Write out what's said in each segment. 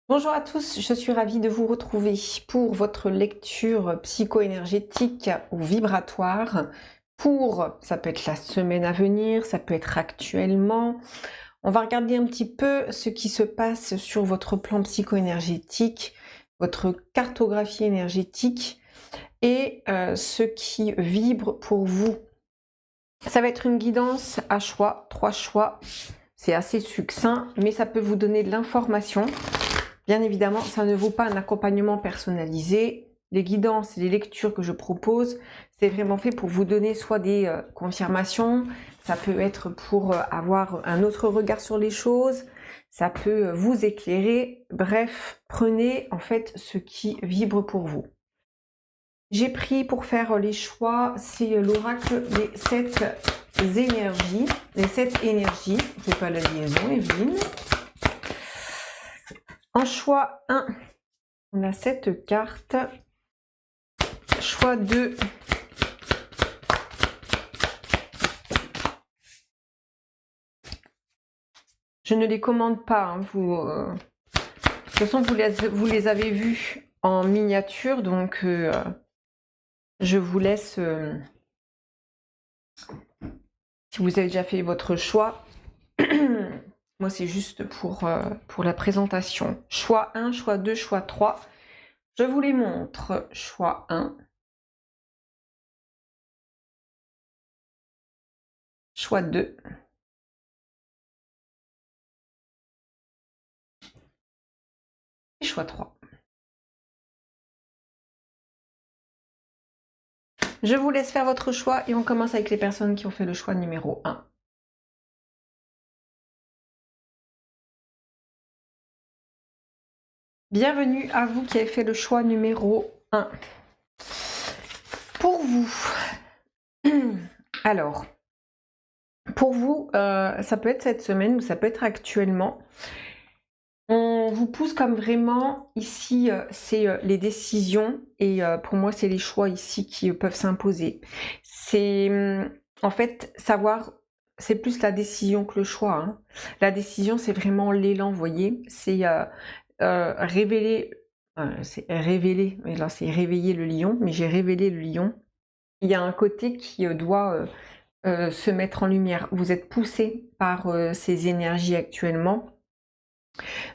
Bonjour à tous, je suis ravie de vous retrouver pour votre lecture psycho-énergétique ou vibratoire ça peut être la semaine à venir, ça peut être actuellement. On va regarder un petit peu ce qui se passe sur votre plan psycho-énergétique, votre cartographie énergétique et ce qui vibre pour vous. Ça va être une guidance à choix, 3 choix. C'est assez succinct, mais ça peut vous donner de l'information. Bien évidemment, ça ne vaut pas un accompagnement personnalisé. Les guidances et les lectures que je propose, c'est vraiment fait pour vous donner soit des confirmations, ça peut être pour avoir un autre regard sur les choses, ça peut vous éclairer. Bref, prenez en fait ce qui vibre pour vous. J'ai pris pour faire les choix, c'est l'oracle des 7 énergies. Les 7 énergies, c'est pas la liaison, Evelyne. En choix 1, on a cette carte. Choix 2. Je ne les commande pas. Hein, de toute façon, vous les avez vus en miniature, donc je vous laisse, si vous avez déjà fait votre choix. Moi, c'est juste pour la présentation. Choix 1, choix 2, choix 3. Je vous les montre. Choix 1. Choix 2. Et choix 3. Je vous laisse faire votre choix et on commence avec les personnes qui ont fait le choix numéro 1. Bienvenue à vous qui avez fait le choix numéro 1. Pour vous, alors, pour vous, ça peut être cette semaine ou ça peut être actuellement. On vous pousse comme vraiment, ici, c'est les décisions et pour moi, c'est les choix ici qui peuvent s'imposer. C'est en fait savoir, c'est plus la décision que le choix. Hein. La décision, c'est vraiment l'élan, vous voyez. C'est révéler, mais là c'est réveiller le lion, mais j'ai révélé le lion. Il y a un côté qui doit se mettre en lumière. Vous êtes poussé par ces énergies actuellement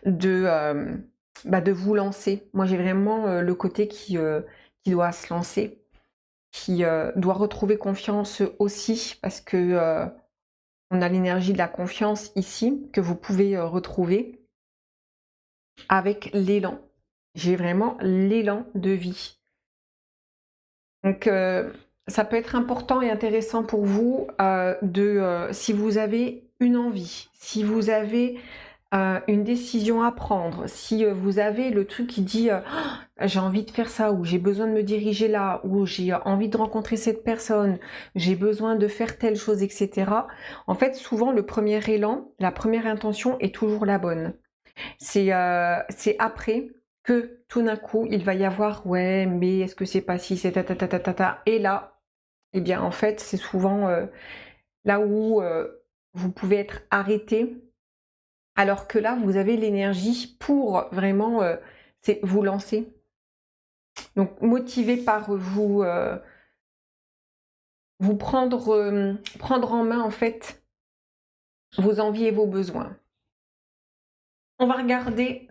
de vous lancer. Moi j'ai vraiment le côté qui doit se lancer, qui doit retrouver confiance aussi, parce que on a l'énergie de la confiance ici, que vous pouvez retrouver avec l'élan. J'ai vraiment l'élan de vie. Donc ça peut être important et intéressant pour vous si vous avez une envie, si vous avez une décision à prendre, si vous avez le truc qui dit j'ai envie de faire ça, ou j'ai besoin de me diriger là, ou j'ai envie de rencontrer cette personne, j'ai besoin de faire telle chose, etc. En fait, souvent le premier élan, la première intention est toujours la bonne. C'est après que tout d'un coup, il va y avoir ouais, mais est-ce que c'est pas si, c'est ta ta ta ta ta ta. Et là, eh bien, en fait, c'est souvent là où vous pouvez être arrêté, alors que là, vous avez l'énergie pour vraiment vous lancer. Donc, motivé par vous prendre en main, en fait, vos envies et vos besoins. On va regarder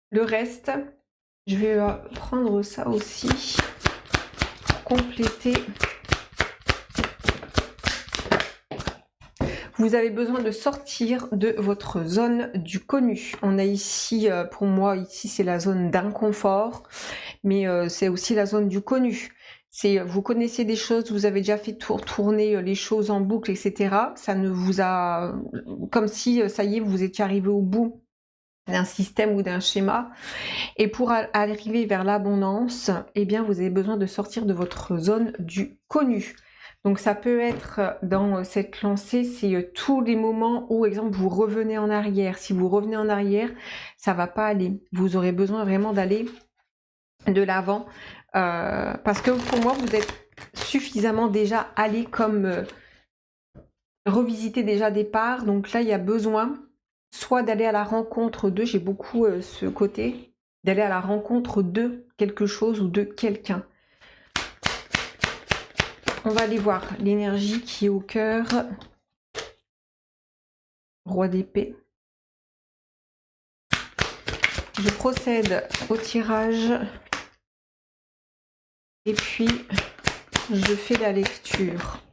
le reste. Je vais prendre ça aussi pour compléter. Vous avez besoin de sortir de votre zone du connu. On a ici, pour moi, ici c'est la zone d'inconfort, mais c'est aussi la zone du connu. C'est vous connaissez des choses, vous avez déjà fait tourner les choses en boucle, etc. Ça ne vous a... Comme si, ça y est, vous étiez arrivé au bout d'un système ou d'un schéma. Et pour arriver vers l'abondance, eh bien, vous avez besoin de sortir de votre zone du connu. Donc ça peut être dans cette lancée, c'est tous les moments où, exemple, vous revenez en arrière. Si vous revenez en arrière, ça va pas aller. Vous aurez besoin vraiment d'aller de l'avant. Parce que pour moi, vous êtes suffisamment déjà allé comme revisiter déjà des parts. Donc là, il y a besoin soit d'aller à la rencontre de, j'ai beaucoup ce côté, d'aller à la rencontre de quelque chose ou de quelqu'un. On va aller voir l'énergie qui est au cœur. Roi d'épée. Je procède au tirage et puis je fais la lecture.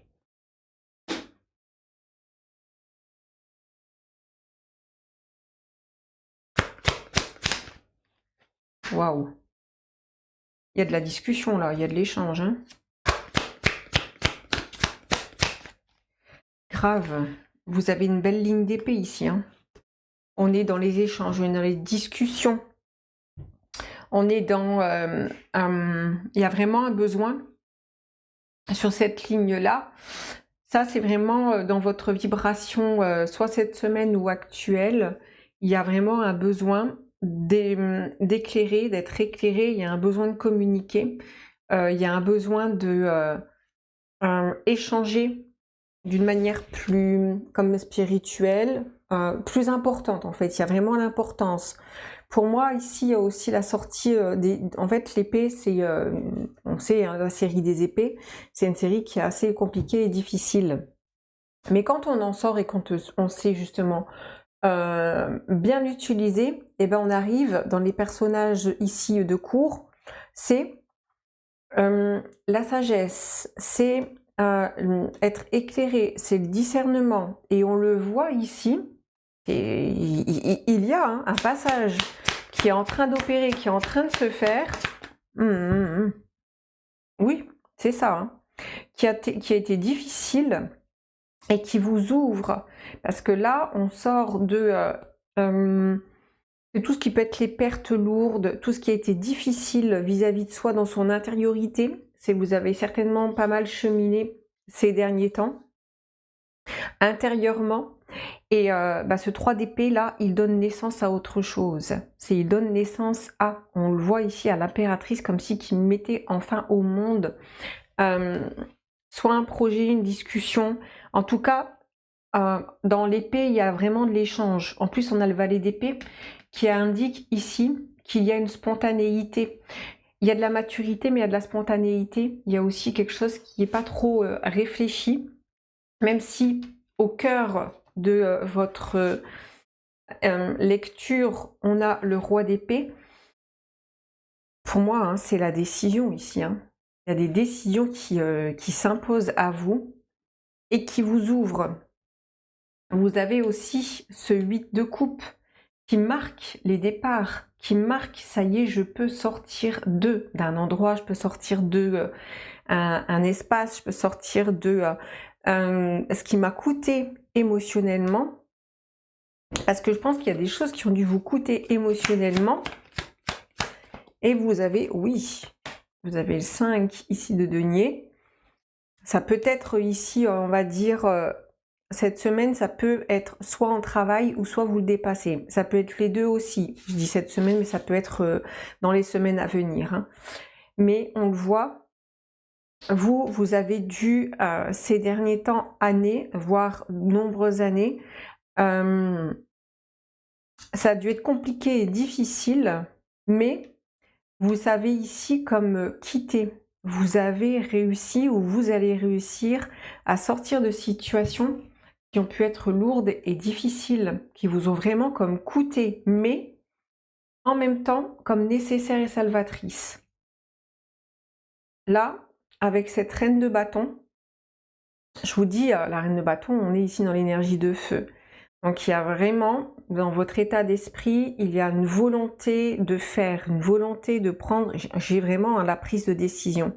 Waouh! Il y a de la discussion là, il y a de l'échange. Hein. Grave, vous avez une belle ligne d'épée ici. Hein. On est dans les échanges, on est dans les discussions. On est dans... il y a vraiment un besoin sur cette ligne-là. Ça, c'est vraiment dans votre vibration, soit cette semaine ou actuelle. Il y a vraiment un besoin d'éclairer, d'être éclairé. Il y a un besoin de communiquer. Il y a un besoin de échanger d'une manière plus comme spirituelle, plus importante en fait. Il y a vraiment l'importance. Pour moi, ici, il y a aussi la sortie des... En fait, l'épée, c'est... on sait, hein, la série des épées, c'est une série qui est assez compliquée et difficile. Mais quand on en sort et quand on sait justement bien l'utiliser, et ben on arrive dans les personnages ici de cours, c'est la sagesse, c'est être éclairé, c'est le discernement. Et on le voit ici, et il y a hein, un passage qui est en train d'opérer, qui est en train de se faire. Oui, c'est ça. Hein. Qui a été difficile et qui vous ouvre. Parce que là, on sort de tout ce qui peut être les pertes lourdes, tout ce qui a été difficile vis-à-vis de soi dans son intériorité. C'est vous avez certainement pas mal cheminé ces derniers temps, intérieurement. Et ce 3 d'épée là, il donne naissance à autre chose. Il donne naissance à, on le voit ici, à l'impératrice, comme si qui mettait enfin au monde soit un projet, une discussion. En tout cas, dans l'épée, il y a vraiment de l'échange. En plus, on a le valet d'épée qui indique ici qu'il y a une spontanéité. Il y a de la maturité, mais il y a de la spontanéité. Il y a aussi quelque chose qui n'est pas trop réfléchi, même si au cœur de votre lecture, on a le roi d'épée. Pour moi, hein, c'est la décision ici. Hein. Il y a des décisions qui s'imposent à vous et qui vous ouvrent. Vous avez aussi ce 8 de coupe qui marque les départs, qui marque, ça y est, je peux sortir d'un endroit, je peux sortir de un espace, je peux sortir de ce qui m'a coûté émotionnellement. Parce que je pense qu'il y a des choses qui ont dû vous coûter émotionnellement. Et vous avez, oui, vous avez le 5 ici de denier. Ça peut être ici, on va dire, cette semaine, ça peut être soit en travail ou soit vous le dépassez. Ça peut être les deux aussi. Je dis cette semaine, mais ça peut être dans les semaines à venir. Hein. Mais on le voit, vous avez dû, ces derniers temps, années, voire nombreuses années, ça a dû être compliqué et difficile, mais vous savez ici comme quitter. Vous avez réussi ou vous allez réussir à sortir de situations qui ont pu être lourdes et difficiles, qui vous ont vraiment comme coûté, mais en même temps comme nécessaires et salvatrices. Là, avec cette reine de bâton, je vous dis, la reine de bâton, on est ici dans l'énergie de feu. Donc il y a vraiment, dans votre état d'esprit, il y a une volonté de faire, une volonté de prendre, j'ai vraiment la prise de décision.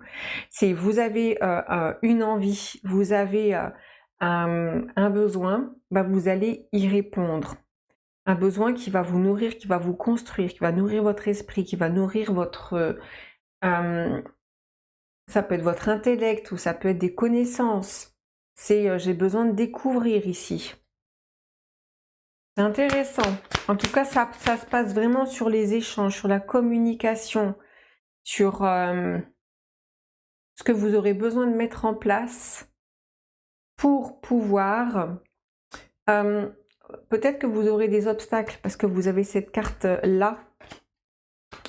C'est vous avez une envie, vous avez un besoin, vous allez y répondre. Un besoin qui va vous nourrir, qui va vous construire, qui va nourrir votre esprit, qui va nourrir votre... ça peut être votre intellect ou ça peut être des connaissances. C'est j'ai besoin de découvrir ici. C'est intéressant. En tout cas, ça se passe vraiment sur les échanges, sur la communication, sur ce que vous aurez besoin de mettre en place pour pouvoir peut-être que vous aurez des obstacles parce que vous avez cette carte-là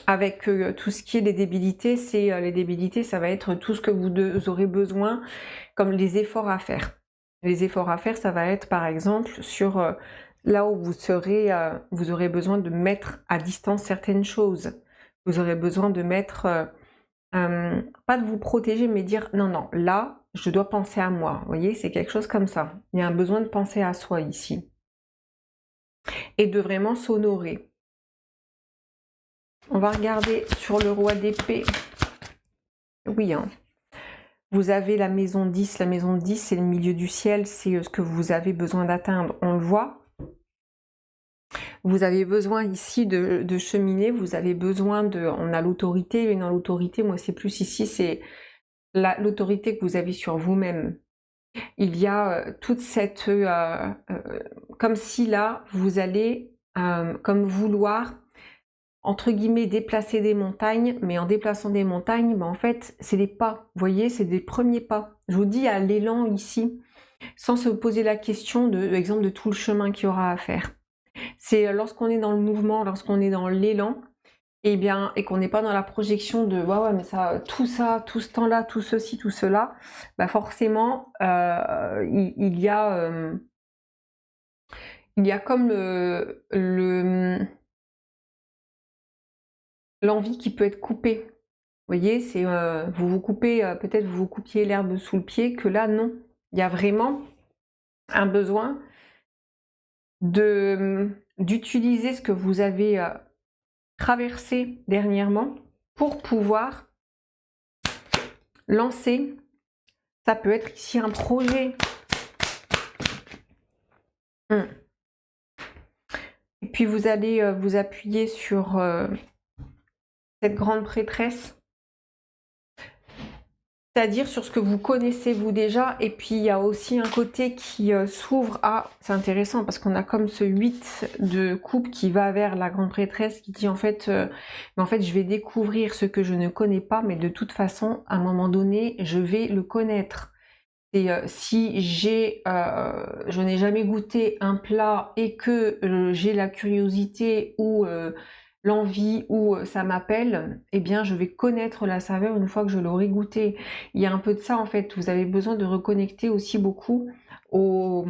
avec tout ce qui est les débilités. Les débilités, ça va être tout ce que vous aurez besoin comme les efforts à faire. Les efforts à faire, ça va être par exemple sur là où vous aurez besoin de mettre à distance certaines choses. Vous aurez besoin de mettre, pas de vous protéger, mais dire non, non, là, je dois penser à moi. Vous voyez, c'est quelque chose comme ça. Il y a un besoin de penser à soi ici. Et de vraiment s'honorer. On va regarder sur le roi d'épée. Oui, hein. Vous avez la maison 10. La maison 10, c'est le milieu du ciel. C'est ce que vous avez besoin d'atteindre. On le voit. Vous avez besoin ici de cheminer. Vous avez besoin de... On a l'autorité. Et dans l'autorité, moi, c'est plus ici, c'est l'autorité que vous avez sur vous-même. Il y a toute cette... comme si là, vous allez comme vouloir... entre guillemets, déplacer des montagnes, mais en déplaçant des montagnes, ben en fait, c'est des pas, vous voyez, c'est des premiers pas. Je vous dis à l'élan ici, sans se poser la question de l'exemple de tout le chemin qu'il y aura à faire. C'est lorsqu'on est dans le mouvement, lorsqu'on est dans l'élan, et bien, et qu'on n'est pas dans la projection de ouais, mais tout ce temps-là, tout ceci, tout cela, bah forcément, il y a comme l'envie qui peut être coupée. Vous voyez, c'est vous vous coupez, peut-être vous vous coupiez l'herbe sous le pied, que là, non. Il y a vraiment un besoin d'utiliser ce que vous avez traversé dernièrement pour pouvoir lancer. Ça peut être ici un projet. Et puis vous allez vous appuyer sur cette grande prêtresse. C'est-à-dire sur ce que vous connaissez vous déjà, et puis il y a aussi un côté qui s'ouvre à... C'est intéressant parce qu'on a comme ce 8 de coupe qui va vers la grande prêtresse qui dit en fait je vais découvrir ce que je ne connais pas, mais de toute façon, à un moment donné, je vais le connaître. Et si je n'ai jamais goûté un plat et que j'ai la curiosité ou l'envie ou ça m'appelle, eh bien je vais connaître la saveur une fois que je l'aurai goûté. Il y a un peu de ça en fait, vous avez besoin de reconnecter aussi beaucoup au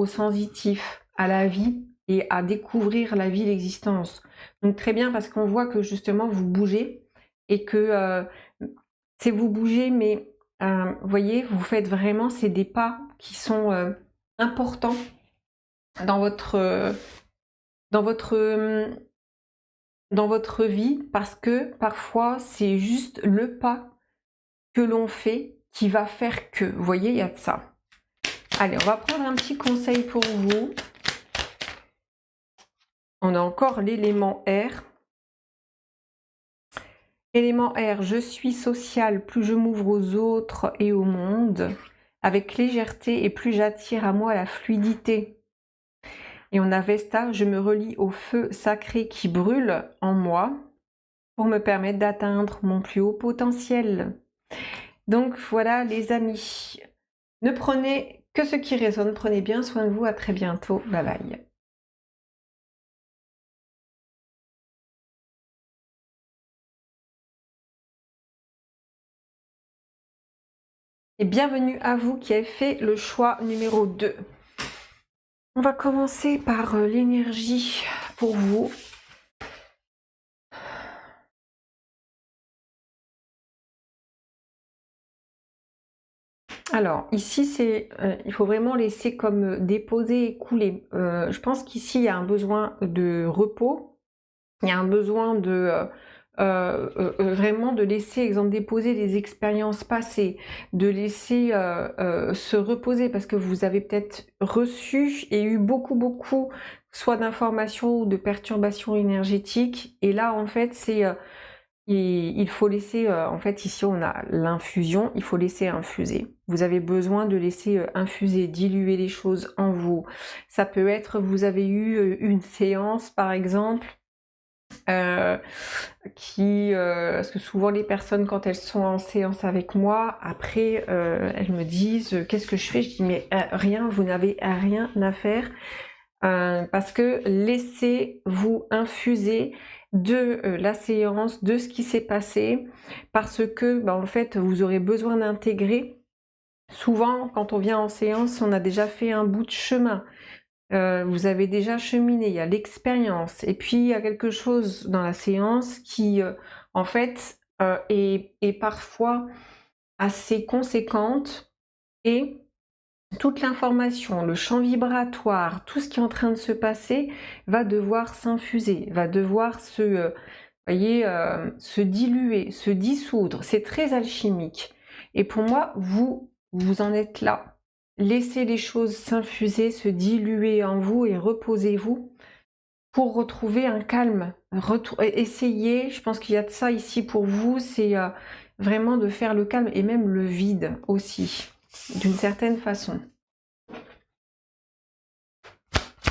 sensitif, à la vie et à découvrir la vie, l'existence. Donc très bien parce qu'on voit que justement vous bougez et que c'est vous bougez mais vous voyez, vous faites vraiment, c'est des pas qui sont importants dans votre vie parce que parfois c'est juste le pas que l'on fait qui va faire que. Vous voyez, il y a de ça. Allez, on va prendre un petit conseil pour vous. On a encore l'élément R. Élément R, je suis social, plus je m'ouvre aux autres et au monde, avec légèreté et plus j'attire à moi la fluidité. Et on a Vesta, je me relie au feu sacré qui brûle en moi pour me permettre d'atteindre mon plus haut potentiel. Donc voilà les amis, ne prenez que ce qui résonne, prenez bien soin de vous, à très bientôt, bye bye. Et bienvenue à vous qui avez fait le choix numéro 2. On va commencer par l'énergie pour vous. Alors, ici, il faut vraiment laisser comme déposer et couler. Je pense qu'ici, il y a un besoin de repos. Il y a un besoin de vraiment de laisser, exemple, déposer les expériences passées, de laisser se reposer parce que vous avez peut-être reçu et eu beaucoup, soit d'informations ou de perturbations énergétiques. Et là, en fait, il faut laisser, en fait, ici on a l'infusion, il faut laisser infuser. Vous avez besoin de laisser infuser, diluer les choses en vous. Ça peut être, vous avez eu une séance, par exemple, parce que souvent les personnes, quand elles sont en séance avec moi, après, elles me disent, qu'est-ce que je fais? Je dis, mais rien, vous n'avez rien à faire. parce que laissez-vous infuser de la séance, de ce qui s'est passé, parce que en fait vous aurez besoin d'intégrer. Souvent quand on vient en séance, on a déjà fait un bout de chemin, vous avez déjà cheminé, il y a l'expérience, et puis il y a quelque chose dans la séance qui en fait est parfois assez conséquente, et toute l'information, le champ vibratoire, tout ce qui est en train de se passer va devoir s'infuser, va devoir se diluer, se dissoudre. C'est très alchimique. Et pour moi, vous en êtes là. Laissez les choses s'infuser, se diluer en vous et reposez-vous pour retrouver un calme. Essayez, je pense qu'il y a de ça ici pour vous, c'est vraiment de faire le calme et même le vide aussi, d'une certaine façon.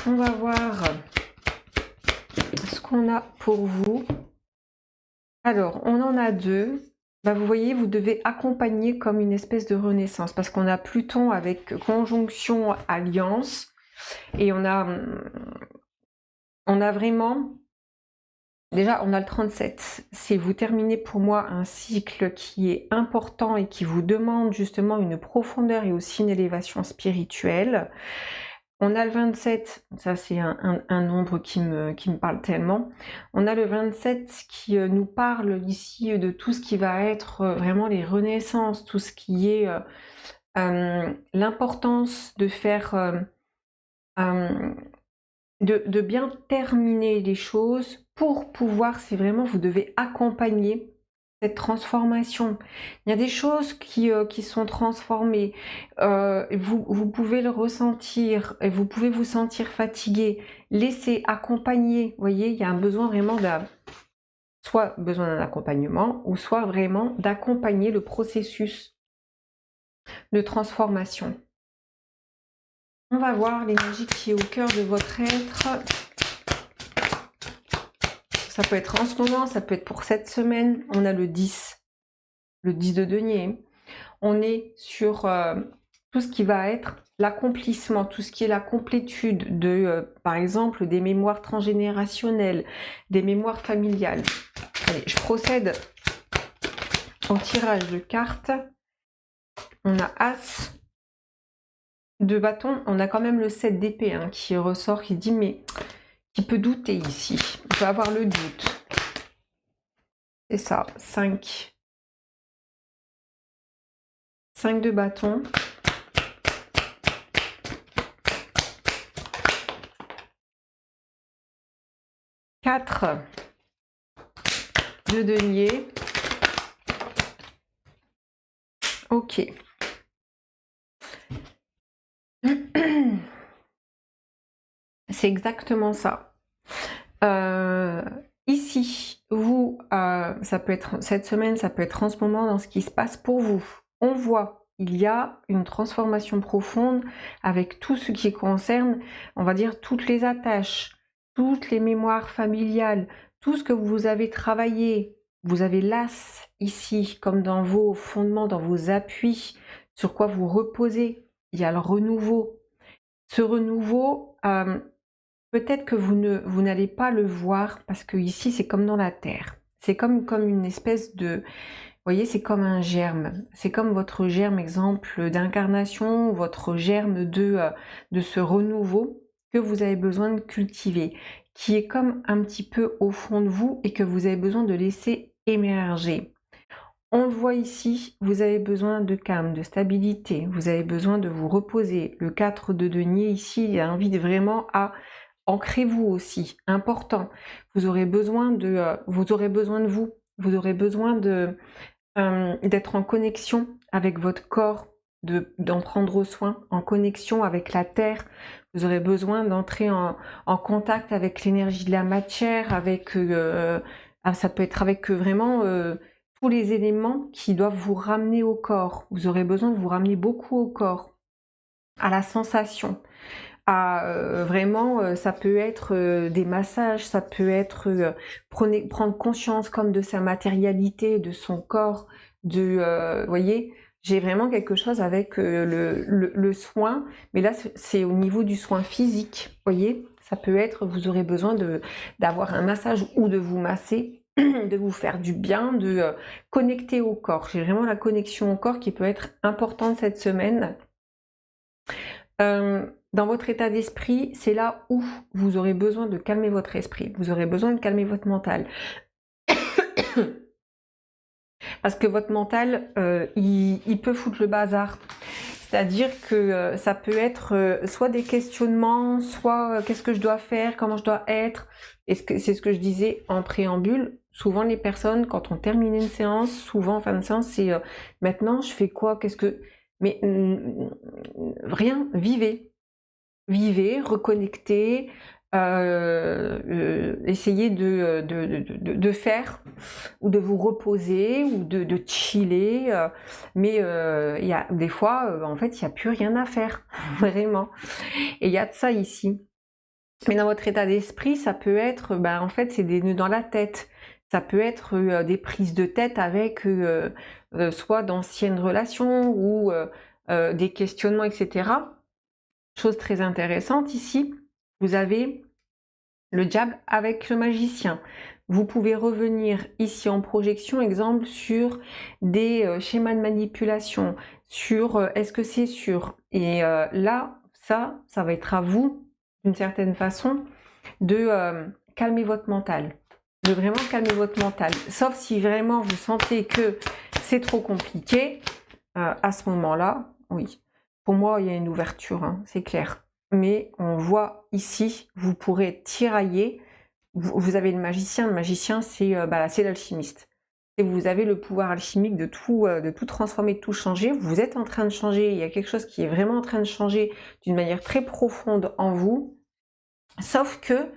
On va voir ce qu'on a pour vous. Alors, on en a deux. Vous voyez, vous devez accompagner comme une espèce de renaissance, parce qu'on a Pluton avec conjonction Alliance, et on a vraiment... Déjà, on a le 37. C'est vous terminez pour moi un cycle qui est important et qui vous demande justement une profondeur et aussi une élévation spirituelle. On a le 27, ça c'est un nombre qui me parle tellement. On a le 27 qui nous parle ici de tout ce qui va être vraiment les renaissances, tout ce qui est l'importance de faire... de bien terminer les choses pour pouvoir, c'est vraiment, vous devez accompagner cette transformation. Il y a des choses qui sont transformées, vous pouvez le ressentir, et vous pouvez vous sentir fatigué. Laissez accompagner, vous voyez, il y a un besoin vraiment soit besoin d'un accompagnement, ou soit vraiment d'accompagner le processus de transformation. On va voir l'énergie qui est au cœur de votre être. Ça peut être en ce moment, ça peut être pour cette semaine. On a le 10 de denier. On est sur tout ce qui va être l'accomplissement, tout ce qui est la complétude de, par exemple, des mémoires transgénérationnelles, des mémoires familiales. Allez, je procède au tirage de cartes. On a As de bâton, on a quand même le 7 d'épée qui ressort, qui dit, mais qui peut douter ici, on peut avoir le doute. C'est ça, 5 de bâton. Quatre de denier. Ok. C'est exactement ça. Ici, vous, ça peut être cette semaine, ça peut être en ce moment dans ce qui se passe pour vous. On voit, il y a une transformation profonde avec tout ce qui concerne, on va dire, toutes les attaches, toutes les mémoires familiales, tout ce que vous avez travaillé. Vous avez l'as ici, comme dans vos fondements, dans vos appuis, sur quoi vous reposez. Il y a le renouveau. Ce renouveau, peut-être que vous n'allez pas le voir, parce que ici c'est comme dans la terre. C'est comme une espèce de... Vous voyez, c'est comme un germe. C'est comme votre germe, exemple, d'incarnation, votre germe de ce renouveau que vous avez besoin de cultiver, qui est comme un petit peu au fond de vous et que vous avez besoin de laisser émerger. On le voit ici, vous avez besoin de calme, de stabilité, vous avez besoin de vous reposer. Le 4 de denier ici, il invite vraiment à ancrez-vous aussi, important. Vous aurez besoin de vous, vous aurez besoin de d'être en connexion avec votre corps, d'en prendre soin, en connexion avec la terre. Vous aurez besoin d'entrer en contact avec l'énergie de la matière, avec ça peut être avec vraiment tous les éléments qui doivent vous ramener au corps. Vous aurez besoin de vous ramener beaucoup au corps, à la sensation. Vraiment, ça peut être des massages, ça peut être prendre conscience comme de sa matérialité, de son corps, vous voyez, J'ai vraiment quelque chose avec le soin, mais là c'est au niveau du soin physique, vous voyez? Ça peut être, vous aurez besoin d'avoir un massage ou de vous masser, de vous faire du bien, de connecter au corps. J'ai vraiment la connexion au corps qui peut être importante cette semaine. Dans votre état d'esprit, c'est là où vous aurez besoin de calmer votre esprit, vous aurez besoin de calmer votre mental. Parce que votre mental, il peut foutre le bazar. C'est-à-dire que ça peut être soit des questionnements, soit qu'est-ce que je dois faire, comment je dois être. C'est ce que je disais en préambule. Souvent les personnes, quand on termine une séance, souvent en fin de séance, c'est maintenant je fais quoi, qu'est-ce que... Mais rien, vivez. Vivez, reconnectez, essayez de faire ou de vous reposer ou de chiller, mais il y a des fois, en fait, il n'y a plus rien à faire, vraiment. Et il y a de ça ici. Mais dans votre état d'esprit, ça peut être, en fait, c'est des nœuds dans la tête. Ça peut être des prises de tête avec soit d'anciennes relations ou des questionnements, etc. Chose très intéressante ici, vous avez le diable avec le magicien. Vous pouvez revenir ici en projection, exemple, sur des schémas de manipulation, sur est-ce que c'est sûr. Et là, ça va être à vous, d'une certaine façon, de calmer votre mental. De vraiment calmer votre mental. Sauf si vraiment vous sentez que c'est trop compliqué, à ce moment-là, oui. Pour moi, il y a une ouverture, hein, c'est clair. Mais on voit ici, vous pourrez être tiraillé. Vous avez le magicien c'est l'alchimiste. Et vous avez le pouvoir alchimique de tout transformer, de tout changer. Vous êtes en train de changer, il y a quelque chose qui est vraiment en train de changer d'une manière très profonde en vous. Sauf que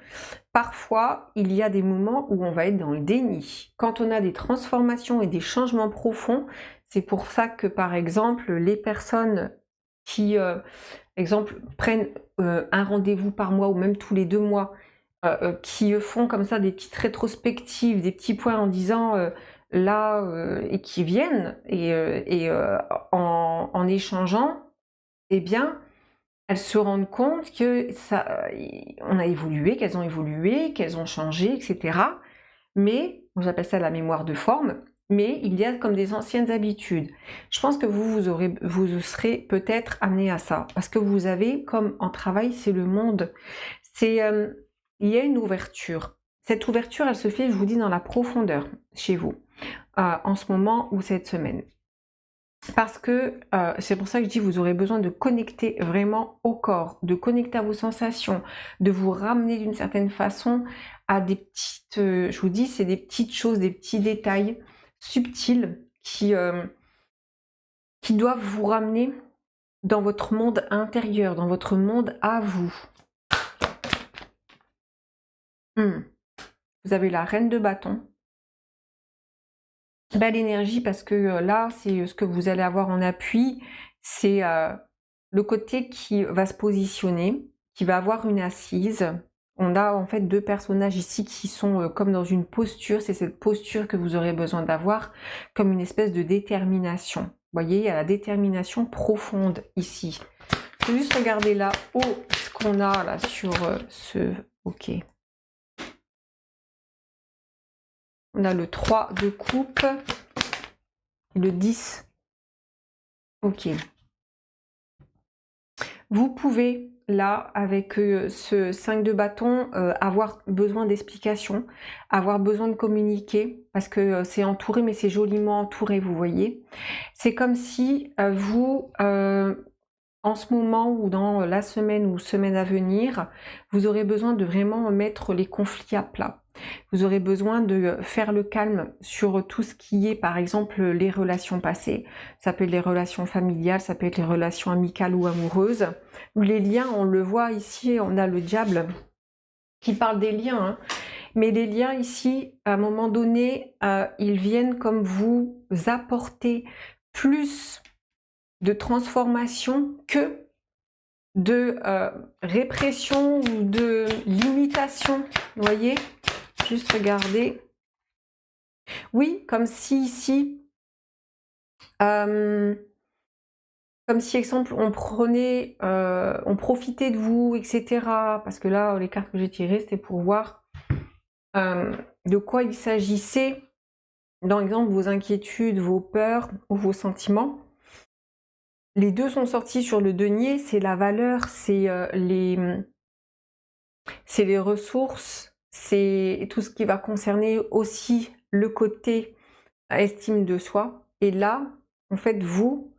parfois, il y a des moments où on va être dans le déni. Quand on a des transformations et des changements profonds, c'est pour ça que, par exemple, les personnes qui, exemple, prennent un rendez-vous par mois ou même tous les 2 mois, qui font comme ça des petites rétrospectives, des petits points en disant là, et qui viennent et en échangeant, eh bien, elles se rendent compte que ça, on a évolué, qu'elles ont changé, etc. Mais, j'appelle ça la mémoire de forme, mais il y a comme des anciennes habitudes. Je pense que vous serez peut-être amené à ça, parce que vous avez, comme en travail, c'est le monde, c'est, il y a une ouverture. Cette ouverture, elle se fait, je vous dis, dans la profondeur, chez vous, en ce moment ou cette semaine. Parce que c'est pour ça que je dis vous aurez besoin de connecter vraiment au corps, de connecter à vos sensations, de vous ramener d'une certaine façon à des petites, je vous dis, c'est des petites choses, des petits détails subtils qui doivent vous ramener dans votre monde intérieur, dans votre monde à vous. Vous avez la reine de bâton. Belle énergie parce que là, c'est ce que vous allez avoir en appui, c'est le côté qui va se positionner, qui va avoir une assise. On a en fait 2 personnages ici qui sont comme dans une posture, c'est cette posture que vous aurez besoin d'avoir, comme une espèce de détermination. Vous voyez, il y a la détermination profonde ici. Je vais juste regarder là-haut ce qu'on a là sur ce... Ok. On a le 3 de coupe et le 10. Ok. Vous pouvez, là, avec ce 5 de bâton, avoir besoin d'explications, avoir besoin de communiquer, parce que c'est entouré, mais c'est joliment entouré, vous voyez. C'est comme si vous, en ce moment ou dans la semaine ou semaine à venir, vous aurez besoin de vraiment mettre les conflits à plat. Vous aurez besoin de faire le calme sur tout ce qui est, par exemple, les relations passées. Ça peut être les relations familiales, ça peut être les relations amicales ou amoureuses. Les liens, on le voit ici, on a le diable qui parle des liens. Hein. Mais les liens ici, à un moment donné, ils viennent comme vous apporter plus de transformation que de répression ou de limitation. Vous voyez ? Juste regarder. Oui, comme si ici, comme si, exemple, on profitait de vous, etc. Parce que là, les cartes que j'ai tirées, c'était pour voir de quoi il s'agissait, dans exemple, vos inquiétudes, vos peurs ou vos sentiments. Les deux sont sortis sur le denier, c'est la valeur, c'est les ressources, c'est tout ce qui va concerner aussi le côté estime de soi. Et là, en fait, vous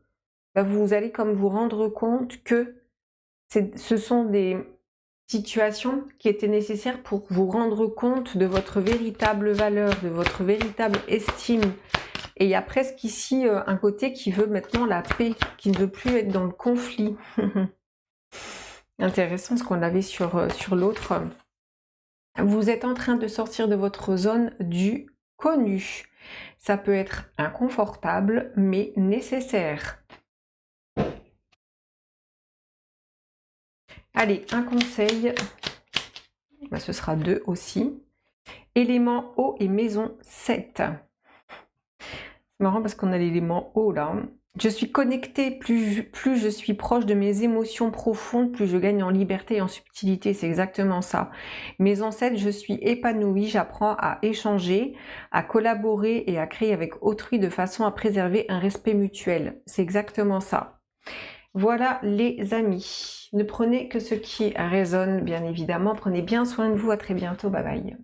allez comme vous rendre compte que ce sont des situations qui étaient nécessaires pour vous rendre compte de votre véritable valeur, de votre véritable estime. Et il y a presque ici un côté qui veut maintenant la paix, qui ne veut plus être dans le conflit. Intéressant ce qu'on avait sur l'autre. Vous êtes en train de sortir de votre zone du connu. Ça peut être inconfortable, mais nécessaire. Allez, un conseil. Ce sera 2 aussi. Élément eau et maison 7. C'est marrant parce qu'on a l'élément eau là. Je suis connectée, plus je suis proche de mes émotions profondes, plus je gagne en liberté et en subtilité, c'est exactement ça. Maison 7, je suis épanouie, j'apprends à échanger, à collaborer et à créer avec autrui de façon à préserver un respect mutuel. C'est exactement ça. Voilà les amis, ne prenez que ce qui résonne bien évidemment, prenez bien soin de vous, à très bientôt, bye bye.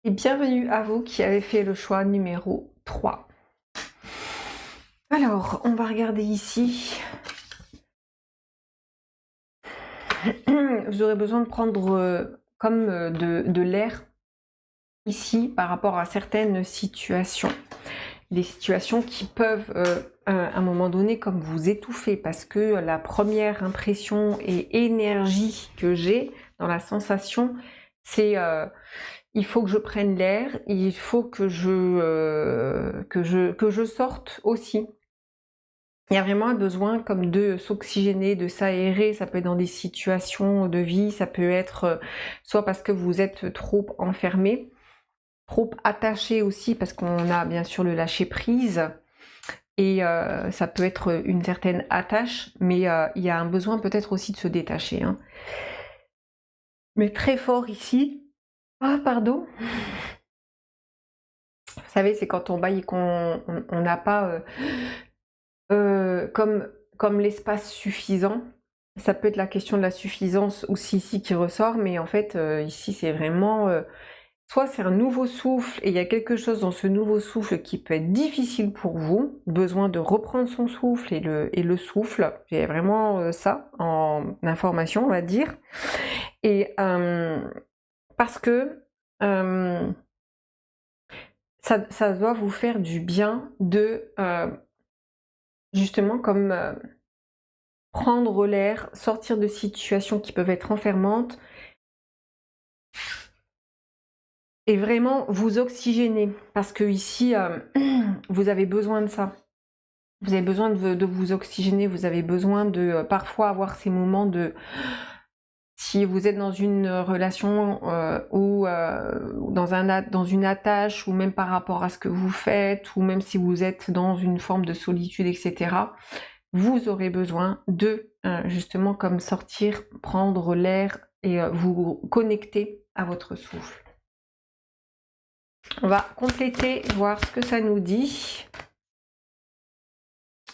Et bienvenue à vous qui avez fait le choix numéro 3. Alors, on va regarder ici. Vous aurez besoin de prendre comme de l'air ici par rapport à certaines situations. Des situations qui peuvent à un moment donné comme vous étouffer parce que la première impression et énergie que j'ai dans la sensation, c'est il faut que je prenne l'air, il faut que je sorte aussi. Il y a vraiment un besoin comme de s'oxygéner, de s'aérer, ça peut être dans des situations de vie, ça peut être soit parce que vous êtes trop enfermé, trop attaché aussi parce qu'on a bien sûr le lâcher prise et ça peut être une certaine attache, mais il y a un besoin peut-être aussi de se détacher. Hein. Mais très fort ici. Ah pardon. Vous savez, c'est quand on baille et qu'on n'a pas comme l'espace suffisant. Ça peut être la question de la suffisance aussi ici qui ressort, mais en fait ici c'est vraiment soit c'est un nouveau souffle et il y a quelque chose dans ce nouveau souffle qui peut être difficile pour vous, besoin de reprendre son souffle et le souffle, j'ai vraiment ça en information on va dire, et parce que ça doit vous faire du bien de justement comme prendre l'air, sortir de situations qui peuvent être enfermantes et vraiment vous oxygéner parce que ici vous avez besoin de ça. Vous avez besoin de vous oxygéner, vous avez besoin de parfois avoir ces moments de si vous êtes dans une relation ou dans une attache ou même par rapport à ce que vous faites ou même si vous êtes dans une forme de solitude, etc. Vous aurez besoin de justement comme sortir, prendre l'air et vous connecter à votre souffle. On va compléter, voir ce que ça nous dit.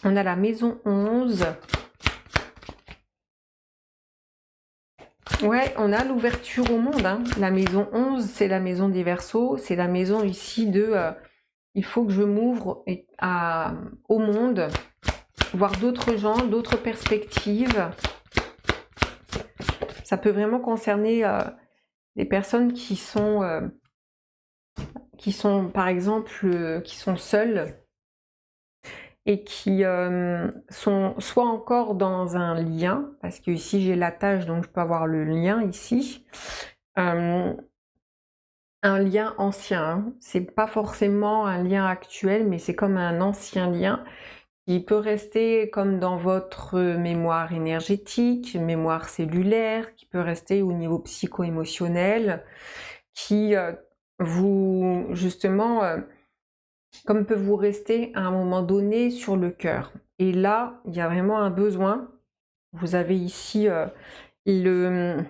On a la maison 11. Ouais, on a l'ouverture au monde. Hein. La maison 11, c'est la maison des Verseaux. C'est la maison ici de il faut que je m'ouvre au monde, voir d'autres gens, d'autres perspectives. Ça peut vraiment concerner des personnes qui sont par exemple, qui sont seules et qui sont soit encore dans un lien, parce que ici j'ai la tâche, donc je peux avoir le lien ici, un lien ancien, hein. C'est pas forcément un lien actuel, mais c'est comme un ancien lien qui peut rester comme dans votre mémoire énergétique, mémoire cellulaire, qui peut rester au niveau psycho-émotionnel, qui vous, justement, comme peut vous rester à un moment donné sur le cœur. Et là, il y a vraiment un besoin. Vous avez ici le...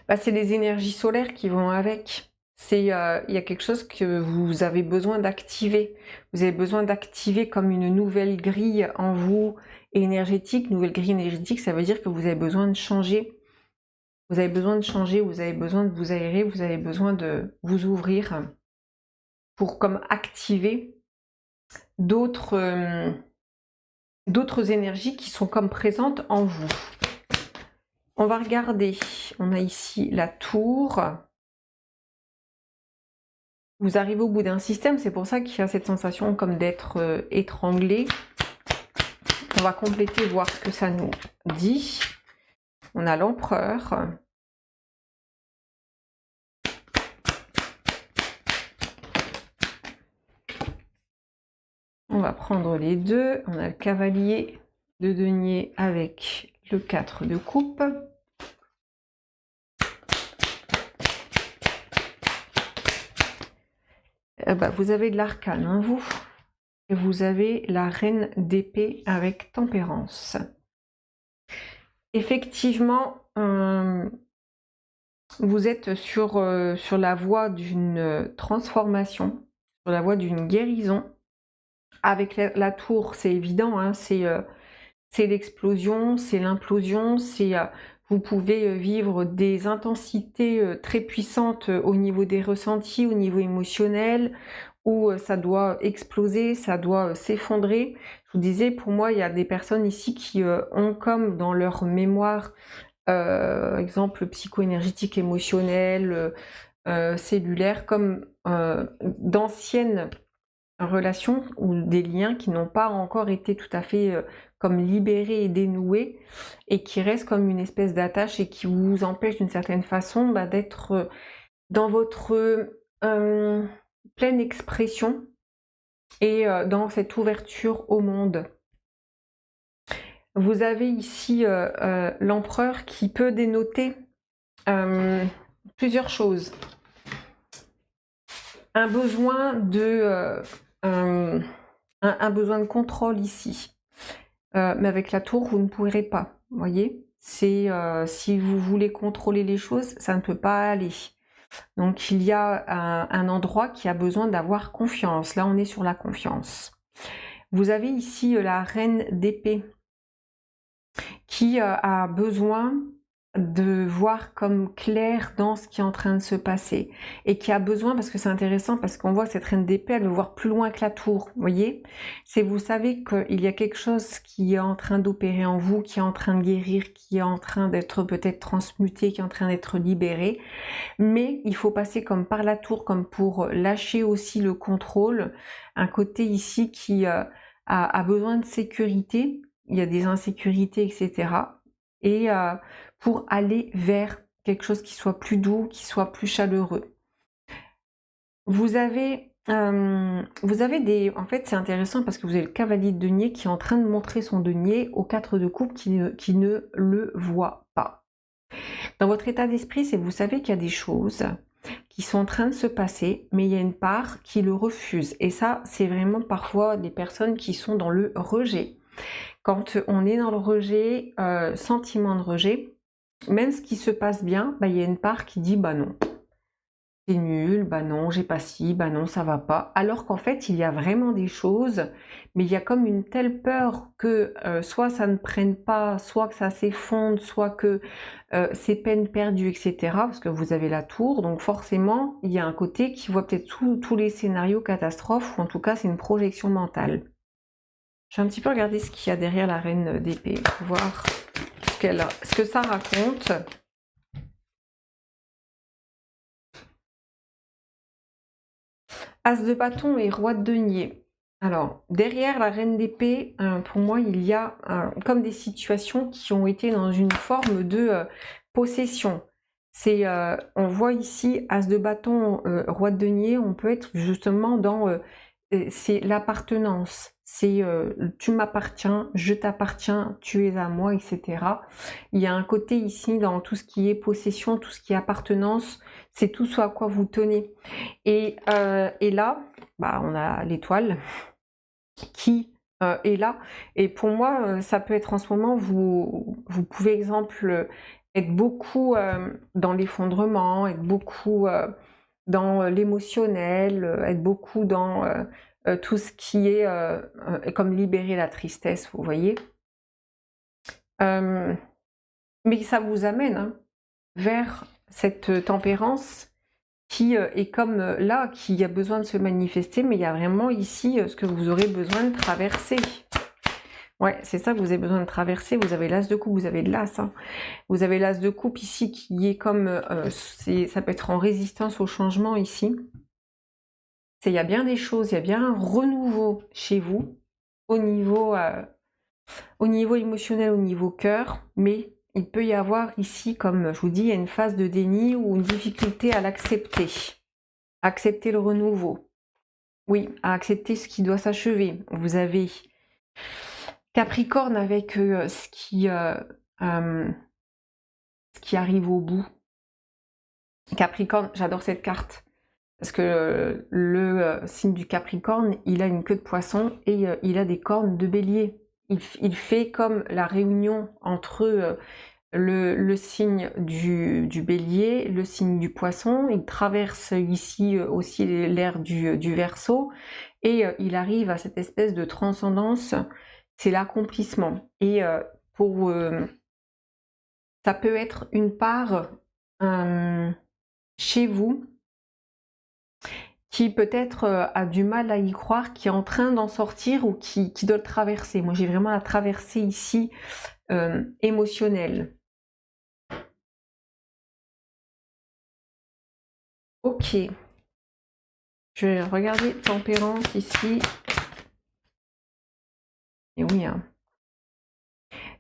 Bah, c'est les énergies solaires qui vont avec. Il y a quelque chose que vous avez besoin d'activer. Vous avez besoin d'activer comme une nouvelle grille en vous énergétique. Nouvelle grille énergétique, ça veut dire que vous avez besoin de changer. Vous avez besoin de changer, vous avez besoin de vous aérer, vous avez besoin de vous ouvrir pour comme activer d'autres d'autres énergies qui sont comme présentes en vous. On va regarder, on a ici la tour. Vous arrivez au bout d'un système, c'est pour ça qu'il y a cette sensation comme d'être étranglé. On va compléter, voir ce que ça nous dit. On a l'empereur. On va prendre les deux. On a le cavalier de denier avec le 4 de coupe. Vous avez de l'arcane, hein, vous. Et vous avez la reine d'épée avec tempérance. Effectivement, vous êtes sur la voie d'une transformation, sur la voie d'une guérison. Avec la tour, c'est évident, hein, c'est l'explosion, c'est l'implosion, vous pouvez vivre des intensités très puissantes au niveau des ressentis, au niveau émotionnel, où ça doit exploser, ça doit s'effondrer. Je vous disais, pour moi, il y a des personnes ici qui ont comme dans leur mémoire, exemple psycho-énergétique, émotionnelle, cellulaire, comme d'anciennes relations ou des liens qui n'ont pas encore été tout à fait comme libérés et dénoués et qui restent comme une espèce d'attache et qui vous empêchent d'une certaine façon d'être dans votre pleine expression et dans cette ouverture au monde. Vous avez ici l'empereur qui peut dénoter plusieurs choses. Un besoin de un besoin de contrôle ici. Mais avec la tour, vous ne pourrez pas. Vous voyez, c'est si vous voulez contrôler les choses, ça ne peut pas aller. Donc il y a un endroit qui a besoin d'avoir confiance. Là, on est sur la confiance. Vous avez ici la reine d'épée qui a besoin de voir comme clair dans ce qui est en train de se passer et qui a besoin, parce que c'est intéressant, parce qu'on voit cette reine d'épée, elle veut voir plus loin que la tour, vous voyez, c'est vous savez qu'il y a quelque chose qui est en train d'opérer en vous, qui est en train de guérir, qui est en train d'être peut-être transmuté, qui est en train d'être libéré, mais il faut passer comme par la tour, comme pour lâcher aussi le contrôle, un côté ici qui a besoin de sécurité, il y a des insécurités, etc. Et pour aller vers quelque chose qui soit plus doux, qui soit plus chaleureux. Vous avez des... En fait, c'est intéressant parce que vous avez le cavalier de denier qui est en train de montrer son denier au 4 de coupe qui ne le voit pas. Dans votre état d'esprit, c'est vous savez qu'il y a des choses qui sont en train de se passer, mais il y a une part qui le refuse. Et ça, c'est vraiment parfois des personnes qui sont dans le rejet. Quand on est dans le rejet, sentiment de rejet, même ce qui se passe bien, il y a une part qui dit bah non, c'est nul, bah non, j'ai pas ci, bah non, ça va pas. Alors qu'en fait, il y a vraiment des choses, mais il y a comme une telle peur que soit ça ne prenne pas, soit que ça s'effondre, soit que c'est peine perdue, etc. Parce que vous avez la tour, donc forcément, il y a un côté qui voit peut-être tous les scénarios catastrophes, ou en tout cas, c'est une projection mentale. Je vais un petit peu regarder ce qu'il y a derrière la reine d'épée, pour voir ce que ça raconte. As de bâton et roi de denier. Alors, derrière la reine d'épée, pour moi, il y a comme des situations qui ont été dans une forme de possession. On voit ici, as de bâton, roi de denier, on peut être justement dans... c'est l'appartenance. c'est tu m'appartiens, je t'appartiens, tu es à moi, etc. Il y a un côté ici dans tout ce qui est possession, tout ce qui est appartenance, c'est tout ce à quoi vous tenez. Et là, bah, on a l'étoile qui est là. Et pour moi, ça peut être en ce moment, vous pouvez, exemple, être beaucoup dans l'effondrement, être beaucoup dans l'émotionnel, être beaucoup dans tout ce qui est comme libérer la tristesse, vous voyez. Mais ça vous amène hein, vers cette tempérance qui est comme là, qui a besoin de se manifester, mais il y a vraiment ici ce que vous aurez besoin de traverser. Ouais, c'est ça que vous avez besoin de traverser. Vous avez l'as de coupe, vous avez de l'as. Hein. Vous avez l'as de coupe ici qui est comme, ça peut être en résistance au changement ici. Il y a bien des choses, il y a bien un renouveau chez vous au niveau émotionnel, au niveau cœur, mais il peut y avoir ici, comme je vous dis, il y a une phase de déni ou une difficulté à l'accepter. Accepter le renouveau. Oui, à accepter ce qui doit s'achever. Vous avez Capricorne avec ce qui arrive au bout. Capricorne, j'adore cette carte. Parce que le signe du Capricorne, il a une queue de poisson et il a des cornes de bélier. Il fait comme la réunion entre le signe du bélier, le signe du poisson. Il traverse ici aussi l'ère du Verseau et il arrive à cette espèce de transcendance. C'est l'accomplissement. Et ça peut être une part chez vous qui peut-être a du mal à y croire, qui est en train d'en sortir ou qui doit le traverser. Moi, j'ai vraiment la traversée ici émotionnelle. Ok. Je vais regarder tempérance ici. Et oui, hein.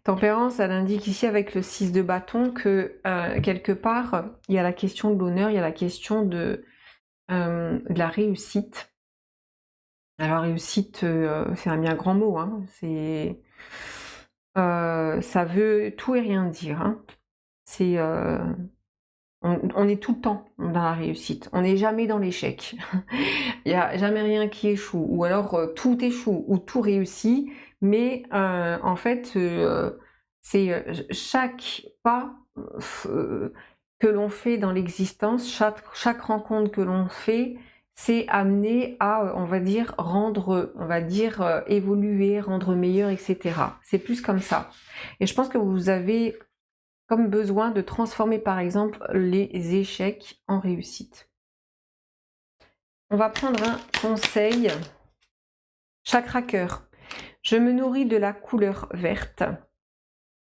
Tempérance, elle indique ici avec le 6 de bâton que quelque part, il y a la question de l'honneur, il y a la question de la réussite. Alors réussite, c'est un bien grand mot, hein. Ça veut tout et rien dire. Hein. C'est, on est tout le temps dans la réussite, on n'est jamais dans l'échec. Il n'y a jamais rien qui échoue, ou alors tout échoue ou tout réussit, mais en fait, c'est chaque pas que l'on fait dans l'existence, chaque rencontre que l'on fait, c'est amené à, on va dire, rendre, on va dire, évoluer, rendre meilleur, etc. C'est plus comme ça. Et je pense que vous avez comme besoin de transformer, par exemple, les échecs en réussite. On va prendre un conseil. Chakra cœur. Je me nourris de la couleur verte.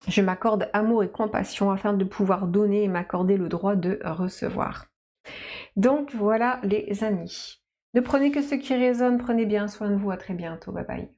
Je m'accorde amour et compassion afin de pouvoir donner et m'accorder le droit de recevoir. Donc voilà les amis. Ne prenez que ce qui résonne, prenez bien soin de vous, à très bientôt, bye bye.